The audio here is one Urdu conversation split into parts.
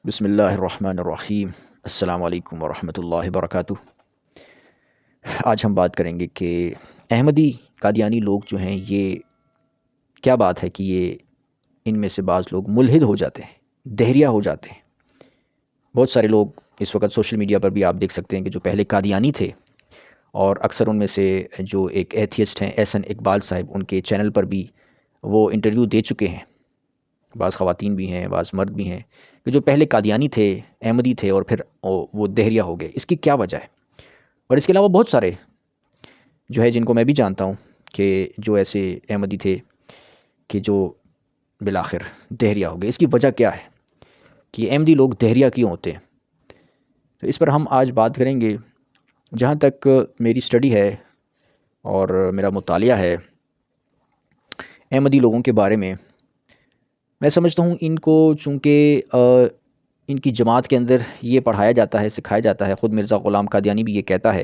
بسم اللہ الرحمن الرحیم۔ السلام علیکم ورحمۃ اللہ وبرکاتہ۔ آج ہم بات کریں گے کہ احمدی قادیانی لوگ جو ہیں، یہ کیا بات ہے کہ یہ ان میں سے بعض لوگ ملحد ہو جاتے ہیں، دہریہ ہو جاتے ہیں۔ بہت سارے لوگ اس وقت سوشل میڈیا پر بھی آپ دیکھ سکتے ہیں کہ جو پہلے قادیانی تھے، اور اکثر ان میں سے جو ایک ایتھیسٹ ہیں احسن اقبال صاحب، ان کے چینل پر بھی وہ انٹرویو دے چکے ہیں۔ بعض خواتین بھی ہیں، بعض مرد بھی ہیں کہ جو پہلے قادیانی تھے، احمدی تھے، اور پھر وہ دہریہ ہو گئے۔ اس کی کیا وجہ ہے؟ اور اس کے علاوہ بہت سارے جو ہے جن کو میں بھی جانتا ہوں کہ جو ایسے احمدی تھے کہ جو بالآخر دہریہ ہو گئے۔ اس کی وجہ کیا ہے کہ احمدی لوگ دہریہ کیوں ہوتے ہیں؟ تو اس پر ہم آج بات کریں گے۔ جہاں تک میری اسٹڈی ہے اور میرا مطالعہ ہے احمدی لوگوں کے بارے میں سمجھتا ہوں ان کو، چونکہ ان کی جماعت کے اندر یہ پڑھایا جاتا ہے، سکھایا جاتا ہے۔ خود مرزا غلام قادیانی بھی یہ کہتا ہے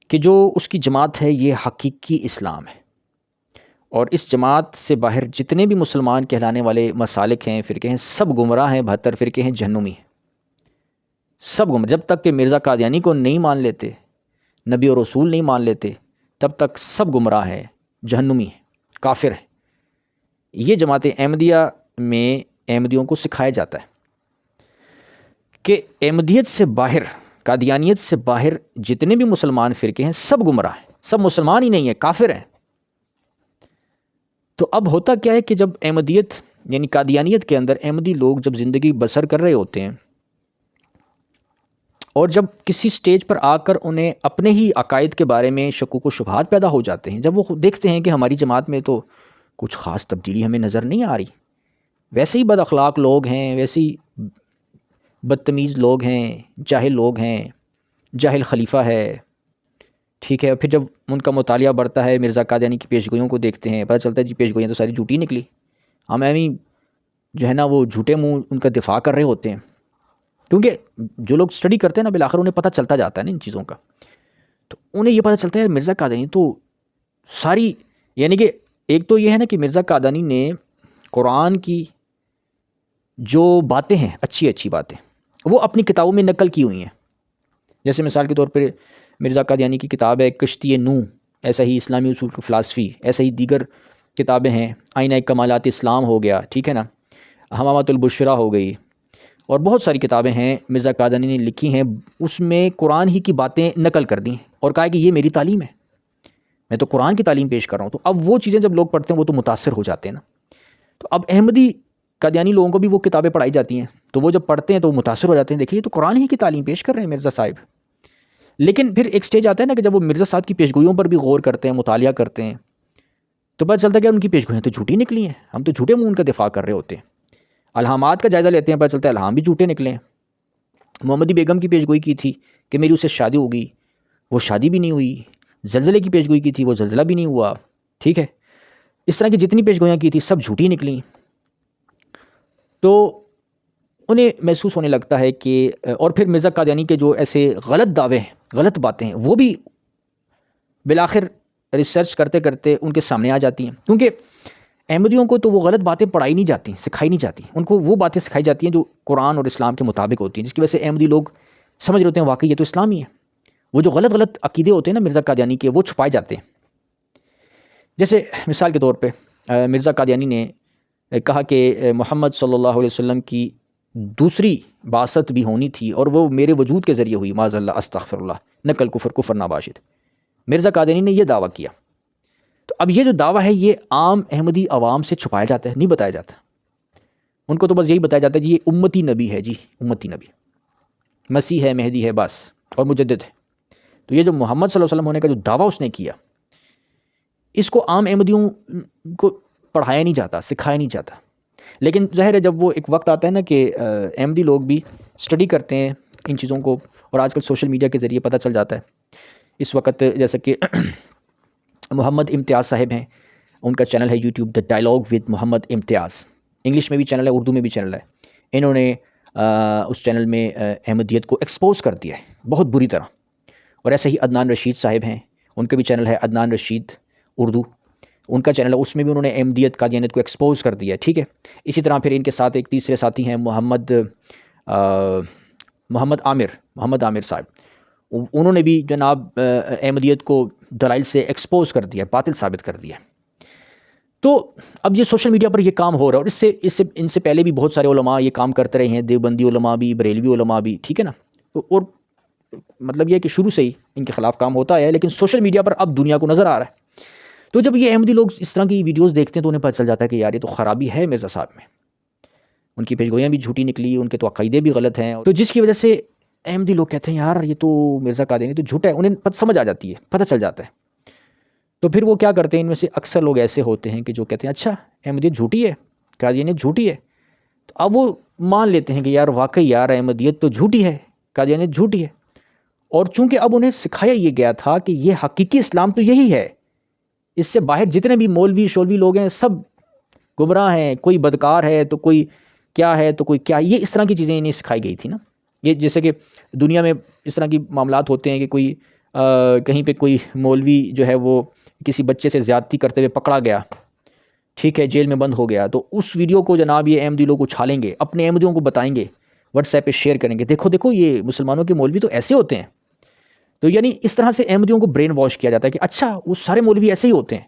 کہ جو اس کی جماعت ہے یہ حقیقی اسلام ہے، اور اس جماعت سے باہر جتنے بھی مسلمان کہلانے والے مسالک ہیں، فرقے ہیں، سب گمراہ ہیں، 72 فرقے ہیں، جہنمی ہیں، سب گمراہ۔ جب تک کہ مرزا قادیانی کو نہیں مان لیتے، نبی اور رسول نہیں مان لیتے، تب تک سب گمراہ ہیں، جہنمی ہیں، کافر ہیں۔ یہ جماعت احمدیہ میں احمدیوں کو سکھایا جاتا ہے کہ احمدیت سے باہر، قادیانیت سے باہر جتنے بھی مسلمان فرقے ہیں سب گمراہ ہیں، سب مسلمان ہی نہیں ہیں، کافر ہیں۔ تو اب ہوتا کیا ہے کہ جب احمدیت یعنی قادیانیت کے اندر احمدی لوگ جب زندگی بسر کر رہے ہوتے ہیں، اور جب کسی سٹیج پر آ کر انہیں اپنے ہی عقائد کے بارے میں شکوک و شبہات پیدا ہو جاتے ہیں، جب وہ دیکھتے ہیں کہ ہماری جماعت میں تو کچھ خاص تبدیلی ہمیں نظر نہیں آ رہی، ویسے ہی بد اخلاق لوگ ہیں، ویسے ہی بدتمیز لوگ ہیں، جاہل لوگ ہیں، جاہل خلیفہ ہے، ٹھیک ہے۔ پھر جب ان کا مطالعہ بڑھتا ہے، مرزا قادیانی کی پیشگوئیوں کو دیکھتے ہیں، پتہ چلتا ہے جی پیشگوئیاں تو ساری جھوٹی نکلی، ہم ایویں جو ہے نا وہ جھوٹے منہ ان کا دفاع کر رہے ہوتے ہیں، کیونکہ جو لوگ اسٹڈی کرتے ہیں نا بالآخر انہیں پتہ چلتا جاتا ہے نا ان چیزوں کا، تو انہیں یہ پتہ چلتا ہے مرزا قادیانی تو ساری، یعنی کہ ایک تو یہ ہے نا کہ مرزا قادیانی نے قرآن کی جو باتیں ہیں، اچھی اچھی باتیں، وہ اپنی کتابوں میں نقل کی ہوئی ہیں۔ جیسے مثال کے طور پر مرزا قادیانی کی کتاب ہے کشتی نو، ایسا ہی اسلامی اصول کی فلاسفی، ایسا ہی دیگر کتابیں ہیں، آئینہ کمالات اسلام ہو گیا، ٹھیک ہے نا، حمامۃ البشرا ہو گئی، اور بہت ساری کتابیں ہیں مرزا قادیانی نے لکھی ہیں، اس میں قرآن ہی کی باتیں نقل کر دی اور کہا کہ یہ میری تعلیم ہے، میں تو قرآن کی تعلیم پیش کر رہا ہوں۔ تو اب وہ چیزیں جب لوگ پڑھتے ہیں وہ تو متاثر ہو جاتے ہیں نا۔ تو اب احمدی قادیانی لوگوں کو بھی وہ کتابیں پڑھائی جاتی ہیں، تو وہ جب پڑھتے ہیں تو وہ متاثر ہو جاتے ہیں، دیکھیے یہ تو قرآن ہی کی تعلیم پیش کر رہے ہیں مرزا صاحب۔ لیکن پھر ایک سٹیج آتا ہے نا کہ جب وہ مرزا صاحب کی پیشگوئیوں پر بھی غور کرتے ہیں، مطالعہ کرتے ہیں، تو پتہ چلتا ہے کہ ان کی پیشگوئیاں تو جھوٹی نکلی ہیں، ہم تو جھوٹے منہ ان کا دفاع کر رہے ہوتے ہیں۔ الہامات کا جائزہ لیتے ہیں، پتہ چلتا ہے الہام بھی جھوٹے نکلے ہیں۔ محمدی بیگم کی پیشگوئی کی تھی کہ میری اس سے شادی ہوگی، وہ شادی بھی نہیں ہوئی۔ زلزلے کی پیشگوئی کی تھی، وہ زلزلہ بھی نہیں ہوا، ٹھیک ہے۔ اس طرح کی جتنی پیشگوئیاں کی تھی سب جھوٹی نکلیں۔ تو انہیں محسوس ہونے لگتا ہے کہ، اور پھر مرزا قادیانی کے جو ایسے غلط دعوے ہیں، غلط باتیں ہیں، وہ بھی بالآخر ریسرچ کرتے کرتے ان کے سامنے آ جاتی ہیں، کیونکہ احمدیوں کو تو وہ غلط باتیں پڑھائی نہیں جاتی، سکھائی نہیں جاتی، ان کو وہ باتیں سکھائی جاتی ہیں جو قرآن اور اسلام کے مطابق ہوتی ہیں، جس کی وجہ سے احمدی لوگ سمجھ رہے ہوتے ہیں واقعی یہ تو اسلامی ہے۔ وہ جو غلط غلط عقیدے ہوتے ہیں نا مرزا قادیانی کے، وہ چھپائے جاتے ہیں۔ جیسے مثال کے طور پہ مرزا قادیانی نے کہا کہ محمد صلی اللہ علیہ وسلم کی دوسری بعثت بھی ہونی تھی، اور وہ میرے وجود کے ذریعے ہوئی، معاذ اللہ، استغفر اللہ، نقل کفر، کفر ناباشد۔ مرزا قادیانی نے یہ دعویٰ کیا۔ تو اب یہ جو دعویٰ ہے یہ عام احمدی عوام سے چھپایا جاتا ہے، نہیں بتایا جاتا۔ ان کو تو بس یہی بتایا جاتا ہے جی یہ امتی نبی ہے، جی امتی نبی، مسیح ہے، مہدی ہے، بس، اور مجدد ہے۔ تو یہ جو محمد صلی اللہ علیہ وسلم ہونے کا جو دعویٰ اس نے کیا، اس کو عام احمدیوں کو پڑھایا نہیں جاتا، سکھایا نہیں جاتا۔ لیکن ظاہر ہے جب وہ ایک وقت آتا ہے نا کہ احمدی لوگ بھی اسٹڈی کرتے ہیں ان چیزوں کو، اور آج کل سوشل میڈیا کے ذریعے پتہ چل جاتا ہے۔ اس وقت جیسا کہ محمد امتیاز صاحب ہیں، ان کا چینل ہے YouTube the dialogue with Mohammad Imtiaz, English میں بھی چینل ہے، اردو میں بھی چینل ہے۔ انہوں نے اس چینل میں احمدیت کو ایکسپوز کر دیا ہے بہت بری طرح۔ اور ایسے ہی عدنان رشید صاحب ہیں، ان کا بھی چینل ہے عدنان رشید اردو، ان کا چینل ہے، اس میں بھی انہوں نے احمدیت قادیانیت کو ایکسپوز کر دیا ہے، ٹھیک ہے۔ اسی طرح پھر ان کے ساتھ ایک تیسرے ساتھی ہیں محمد محمد عامر صاحب، انہوں نے بھی جناب احمدیت کو دلائل سے ایکسپوز کر دیا، باطل ثابت کر دیا۔ تو اب یہ سوشل میڈیا پر یہ کام ہو رہا ہے، اور ان سے پہلے بھی بہت سارے علماء یہ کام کرتے رہے ہیں، دیوبندی علماء بھی، بریلوی علماء بھی، ٹھیک ہے نا۔ اور مطلب یہ کہ شروع سے ہی ان کے خلاف کام ہوتا ہے، لیکن سوشل میڈیا پر اب دنیا کو نظر آ رہا ہے۔ تو جب یہ احمدی لوگ اس طرح کی ویڈیوز دیکھتے ہیں تو انہیں پتہ چل جاتا ہے کہ یار یہ تو خرابی ہے مرزا صاحب میں، ان کی پیشگوئیاں بھی جھوٹی نکلی، ان کے تو عقیدے بھی غلط ہیں، تو جس کی وجہ سے احمدی لوگ کہتے ہیں یار یہ تو مرزا قادیانی تو جھوٹا ہے، انہیں سمجھ آ جاتی ہے، پتہ چل جاتا ہے۔ تو پھر وہ کیا کرتے ہیں، ان میں سے اکثر لوگ ایسے ہوتے ہیں کہ جو کہتے ہیں اچھا احمدیت جھوٹی ہے، قادیانیت جھوٹی ہے، تو اب وہ مان لیتے ہیں کہ یار واقعی یار احمدیت تو جھوٹی ہے، قادیانیت جھوٹی ہے۔ اور چونکہ اب انہیں سکھایا یہ گیا تھا کہ یہ حقیقی اسلام تو یہی ہے، اس سے باہر جتنے بھی مولوی شولوی لوگ ہیں سب گمراہ ہیں، کوئی بدکار ہے تو کوئی کیا ہے تو کوئی کیا، یہ اس طرح کی چیزیں انہیں سکھائی گئی تھی نا۔ یہ جیسے کہ دنیا میں اس طرح کی معاملات ہوتے ہیں کہ کوئی کہیں پہ کوئی مولوی جو ہے وہ کسی بچے سے زیادتی کرتے ہوئے پکڑا گیا، ٹھیک ہے، جیل میں بند ہو گیا، تو اس ویڈیو کو جناب یہ احمدی لوگ اچھالیں گے، اپنے احمدیوں کو بتائیں گے، واٹس ایپ پہ شیئر کریں گے، دیکھو دیکھو یہ مسلمانوں کے مولوی تو ایسے ہوتے ہیں۔ تو یعنی اس طرح سے احمدیوں کو برین واش کیا جاتا ہے کہ اچھا وہ سارے مولوی ایسے ہی ہوتے ہیں،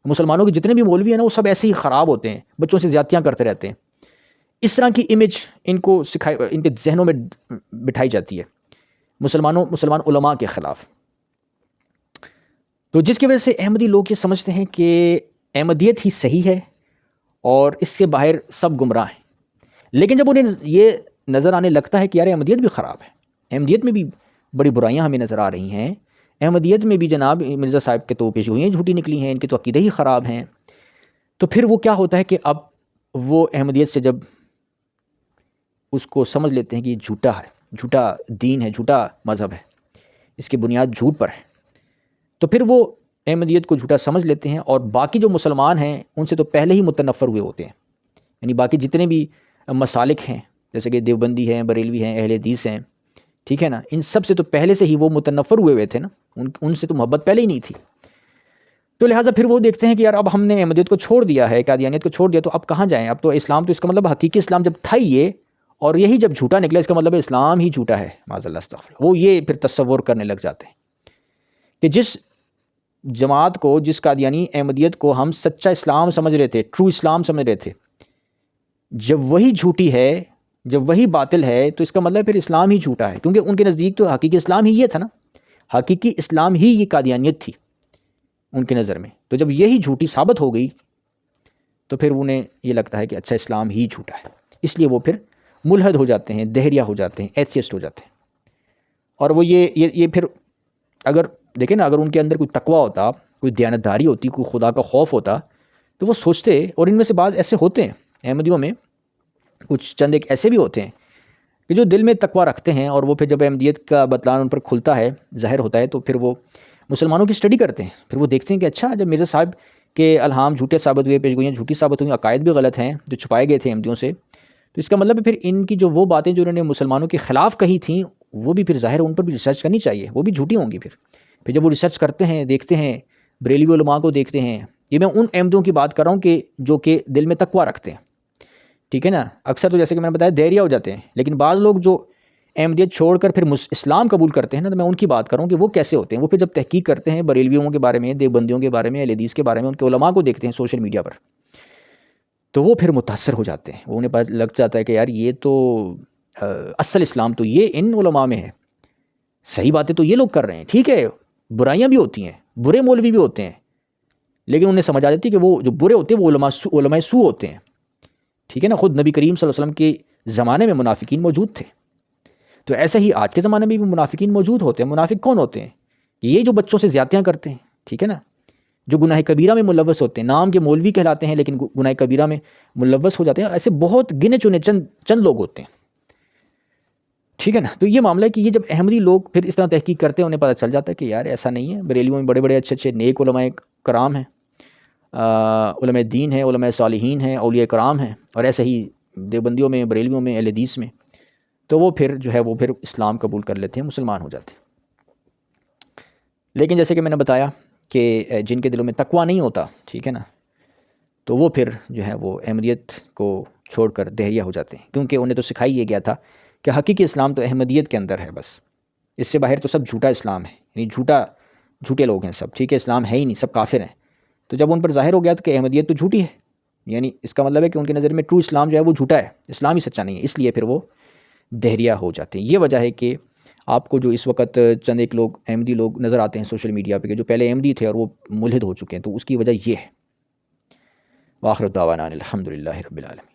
مسلمانوں کے جتنے بھی مولوی ہیں نا وہ سب ایسے ہی خراب ہوتے ہیں، بچوں سے زیادتیاں کرتے رہتے ہیں۔ اس طرح کی امیج ان کو ان کے ذہنوں میں بٹھائی جاتی ہے مسلمان علماء کے خلاف۔ تو جس کی وجہ سے احمدی لوگ یہ سمجھتے ہیں کہ احمدیت ہی صحیح ہے اور اس کے باہر سب گمراہ ہیں۔ لیکن جب انہیں یہ نظر آنے لگتا ہے کہ یار احمدیت بھی خراب ہے، احمدیت میں بھی بڑی برائیاں ہمیں نظر آ رہی ہیں، احمدیت میں بھی جناب مرزا صاحب کے تو پیشگوئیاں جھوٹی نکلی ہیں، ان کے تو عقیدے ہی خراب ہیں، تو پھر وہ کیا ہوتا ہے کہ اب وہ احمدیت سے جب اس کو سمجھ لیتے ہیں کہ یہ جھوٹا ہے، جھوٹا دین ہے، جھوٹا مذہب ہے، اس کی بنیاد جھوٹ پر ہے، تو پھر وہ احمدیت کو جھوٹا سمجھ لیتے ہیں، اور باقی جو مسلمان ہیں ان سے تو پہلے ہی متنفر ہوئے ہوتے ہیں، یعنی باقی جتنے بھی مسالک ہیں جیسے کہ دیوبندی ہیں، بریلوی ہیں، اہل حدیث ہیں، ٹھیک ہے نا، ان سب سے تو پہلے سے ہی وہ متنفر ہوئے تھے نا، ان سے تو محبت پہلے ہی نہیں تھی۔ تو لہٰذا پھر وہ دیکھتے ہیں کہ یار اب ہم نے احمدیت کو چھوڑ دیا ہے، قادیانیت کو چھوڑ دیا، تو اب کہاں جائیں، اب تو اسلام تو اس کا مطلب حقیقی اسلام جب تھا ہی یہ، اور یہی جب جھوٹا نکلا اس کا مطلب اسلام ہی جھوٹا ہے، معاذ اللہ استغفر۔ وہ یہ پھر تصور کرنے لگ جاتے ہیں کہ جس جماعت کو، جس قادیانی احمدیت کو ہم سچا اسلام سمجھ رہے تھے، ٹرو اسلام سمجھ رہے تھے، جب وہی جھوٹی ہے، جب وہی باطل ہے، تو اس کا مطلب پھر اسلام ہی جھوٹا ہے، کیونکہ ان کے نزدیک تو حقیقی اسلام ہی یہ تھا نا، حقیقی اسلام ہی یہ قادیانیت تھی ان کے نظر میں۔ تو جب یہی جھوٹی ثابت ہو گئی تو پھر انہیں یہ لگتا ہے کہ اچھا اسلام ہی جھوٹا ہے، اس لیے وہ پھر ملحد ہو جاتے ہیں، دہریہ ہو جاتے ہیں، ایتھیسٹ ہو جاتے ہیں۔ اور وہ یہ پھر اگر دیکھیں نا، اگر ان کے اندر کوئی تقویٰ ہوتا، کوئی دیانتداری ہوتی، کوئی خدا کا خوف ہوتا، تو وہ سوچتے، اور ان میں سے بعض ایسے ہوتے ہیں احمدیوں میں، کچھ چند ایک ایسے بھی ہوتے ہیں کہ جو دل میں تقویٰ رکھتے ہیں، اور وہ پھر جب احمدیت کا بتلان ان پر کھلتا ہے، ظاہر ہوتا ہے، تو پھر وہ مسلمانوں کی اسٹڈی کرتے ہیں، پھر وہ دیکھتے ہیں کہ اچھا جب مرزا صاحب کے الہام جھوٹے ثابت ہوئے، پیشگوئیاں جھوٹی ثابت ہوئیں، عقائد بھی غلط ہیں جو چھپائے گئے تھے احمدیوں سے، تو اس کا مطلب ہے پھر ان کی جو وہ باتیں جو انہوں نے مسلمانوں کے خلاف کہی تھیں، وہ بھی پھر ظاہر ان پر بھی ریسرچ کرنی چاہیے، وہ بھی جھوٹی ہوں گی۔ پھر جب وہ ریسرچ کرتے ہیں، دیکھتے ہیں، بریلوی علماء کو دیکھتے ہیں، یہ میں ان احمدیوں کی بات کر رہا ہوں کہ جو کہ دل میں تقویٰ رکھتے ہیں، ٹھیک ہے نا، اکثر تو جیسے کہ میں نے بتایا دہریہ ہو جاتے ہیں، لیکن بعض لوگ جو احمدیت چھوڑ کر پھر اسلام قبول کرتے ہیں نا، تو میں ان کی بات کر رہا ہوں کہ وہ کیسے ہوتے ہیں۔ وہ پھر جب تحقیق کرتے ہیں بریلویوں کے بارے میں، دیوبندیوں کے بارے میں، اہل حدیث کے بارے میں، ان کے علماء کو دیکھتے ہیں سوشل میڈیا پر، تو وہ پھر متاثر ہو جاتے ہیں، وہ انہیں پتہ لگ جاتا ہے کہ یار یہ تو اصل اسلام تو یہ ان علماء میں ہے، صحیح باتیں تو یہ لوگ کر رہے ہیں، ٹھیک ہے برائیاں بھی ہوتی ہیں، برے مولوی بھی ہوتے ہیں، لیکن انہیں سمجھ آ جاتی ہے کہ وہ جو برے ہوتے ہیں وہ علماء سو ہوتے ہیں، ٹھیک ہے نا۔ خود نبی کریم صلی اللہ علیہ وسلم کے زمانے میں منافقین موجود تھے، تو ایسا ہی آج کے زمانے میں بھی منافقین موجود ہوتے ہیں۔ منافق کون ہوتے ہیں؟ یہ جو بچوں سے زیادتیاں کرتے ہیں، ٹھیک ہے نا، جو گناہ کبیرہ میں ملوث ہوتے ہیں، نام کے مولوی کہلاتے ہیں لیکن گناہ کبیرہ میں ملوث ہو جاتے ہیں، ایسے بہت گنے چنے چند لوگ ہوتے ہیں، ٹھیک ہے نا۔ تو یہ معاملہ ہے کہ یہ جب احمدی لوگ پھر اس طرح تحقیق کرتے ہیں، انہیں پتہ چل جاتا ہے کہ یار ایسا نہیں ہے، بریلیوں میں بڑے بڑے اچھے اچھے نیک علماء کرام ہیں، علماء دین ہیں، علماء صالحین ہیں، اولیاء کرام ہیں، اور ایسے ہی دیوبندیوں میں، بریلیوں میں، اہل حدیث میں، تو وہ پھر جو ہے وہ پھر اسلام قبول کر لیتے ہیں، مسلمان ہو جاتے ہیں۔ لیکن جیسے کہ میں نے بتایا کہ جن کے دلوں میں تقویٰ نہیں ہوتا، ٹھیک ہے نا، تو وہ پھر جو ہے وہ احمدیت کو چھوڑ کر دہریہ ہو جاتے ہیں، کیونکہ انہیں تو سکھائی یہ گیا تھا کہ حقیقی اسلام تو احمدیت کے اندر ہے بس، اس سے باہر تو سب جھوٹا اسلام ہے، یعنی جھوٹے لوگ ہیں سب، ٹھیک ہے، اسلام ہے ہی نہیں، سب کافر ہیں۔ تو جب ان پر ظاہر ہو گیا کہ احمدیت تو جھوٹی ہے، یعنی اس کا مطلب ہے کہ ان کی نظر میں ٹرو اسلام جو ہے وہ جھوٹا ہے، اسلام ہی سچا نہیں ہے، اس لیے پھر وہ دہریہ ہو جاتے ہیں۔ یہ وجہ ہے کہ آپ کو جو اس وقت چند ایک لوگ احمدی لوگ نظر آتے ہیں سوشل میڈیا پہ کہ جو پہلے احمدی تھے اور وہ ملحد ہو چکے ہیں، تو اس کی وجہ یہ ہے۔ وآخر دعوانا الحمد للہ رب العالمین۔